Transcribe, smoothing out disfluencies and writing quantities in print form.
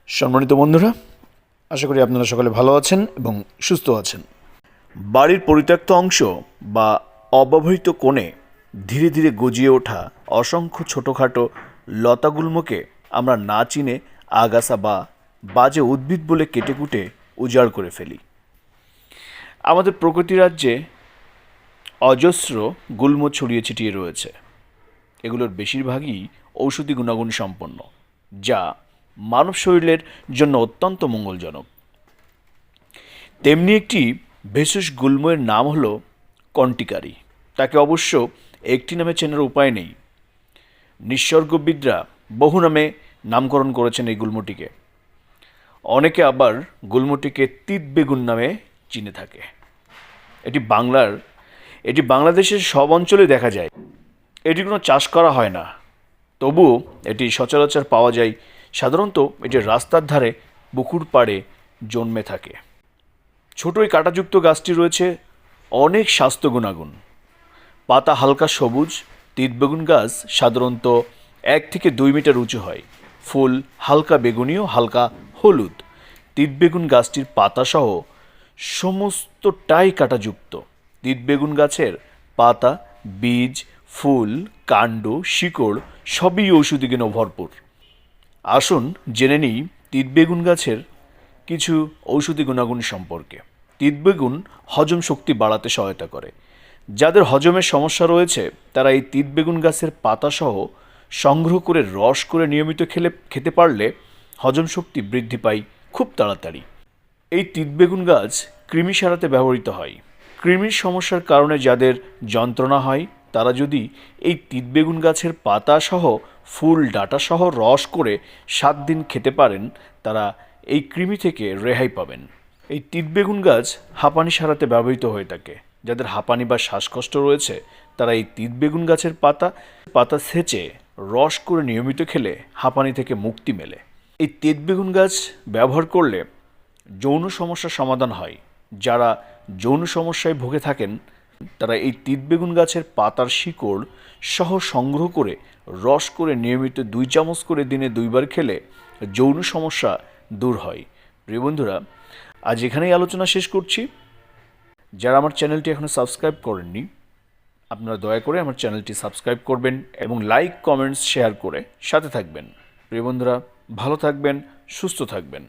সম্মানিত বন্ধুরা, আশা করি আপনারা সকলে ভালো আছেন এবং সুস্থ আছেন। বাড়ির পরিত্যক্ত অংশ বা অব্যবহৃত কোণে ধীরে ধীরে গজিয়ে ওঠা অসংখ্য ছোটোখাটো লতাগুল্মকে আমরা না চিনে আগাছা বা বাজে উদ্ভিদ বলে কেটেকুটে উজাড় করে ফেলি। আমাদের প্রকৃতি রাজ্যে অজস্র গুল্ম ছড়িয়ে ছিটিয়ে রয়েছে। এগুলোর বেশিরভাগই ঔষধি গুণাগুণ সম্পন্ন, যা মানব শরীরের জন্য অত্যন্ত মঙ্গলজনক। তেমনি একটি ভেষজ গুল্মের নাম হল কণ্টিকারি। তাকে অবশ্য একটি নামে চেনার উপায় নেই। নিসর্গবিদরা বহু নামে নামকরণ করেছেন এই গুল্মটিকে। অনেকে আবার গুল্মটিকে তিত বেগুন নামে চিনে থাকে। এটি বাংলাদেশের সব অঞ্চলে দেখা যায়। এটি কোনো চাষ করা হয় না, তবুও এটি সচরাচর পাওয়া যায়। সাধারণত এটি রাস্তার ধারে পুকুর পাড়ে জন্মে থাকে। ছোট এই কাঁটাযুক্ত গাছটি রয়েছে অনেক স্বাস্থ্য গুণাগুণ। পাতা হালকা সবুজ। তিতবেগুন গাছ সাধারণত 1 থেকে 2 মিটার উঁচু হয়। ফুল হালকা বেগুনি ও হালকা হলুদ। তিতবেগুন গাছটির পাতাসহ সমস্তটাই কাঁটাযুক্ত। তিতবেগুন গাছের পাতা, বীজ, ফুল, কাণ্ড, শিকড় সবই ঔষধি গুণে ভরপুর। আসুন জেনে নিই তিতবেগুন গাছের কিছু ঔষধি গুণাগুণ সম্পর্কে। তিতবেগুন হজম শক্তি বাড়াতে সহায়তা করে। যাদের হজমের সমস্যা রয়েছে তারা এই তিতবেগুন গাছের পাতাসহ সংগ্রহ করে রস করে নিয়মিত খেতে পারলে হজম শক্তি বৃদ্ধি পায় খুব তাড়াতাড়ি। এই তিতবেগুন গাছ কৃমি সারাতে ব্যবহৃত হয়। কৃমির সমস্যার কারণে যাদের যন্ত্রণা হয় তারা যদি এই তিতবেগুন গাছের পাতাসহ ফুল ডাঁটাসহ রস করে 7 দিন খেতে পারেন, তারা এই কৃমি থেকে রেহাই পাবেন। এই তিতবেগুন গাছ হাঁপানি সারাতে ব্যবহৃত হয়ে থাকে। যাদের হাঁপানি বা শ্বাসকষ্ট রয়েছে তারা এই তিতবেগুন গাছের পাতা ছেঁচে রস করে নিয়মিত খেলে হাঁপানি থেকে মুক্তি মেলে। এই তিতবেগুন গাছ ব্যবহার করলে যৌন সমস্যার সমাধান হয়। যারা যৌন সমস্যায় ভুগে থাকেন তারা এই তিতবেগুন গাছের পাতার শিকড় সহ সংগ্রহ করে রস করে নিয়মিত 2 চামচ করে দিনে 2 বার খেলে যৌন সমস্যা দূর হয়। প্রিয় বন্ধুরা, আজ এখানেই আলোচনা শেষ করছি। যারা আমার চ্যানেলটি এখনও সাবস্ক্রাইব করেননি, আপনারা দয়া করে আমার চ্যানেলটি সাবস্ক্রাইব করবেন এবং লাইক, কমেন্টস, শেয়ার করে সাথে থাকবেন। প্রিয় বন্ধুরা, ভালো থাকবেন, সুস্থ থাকবেন।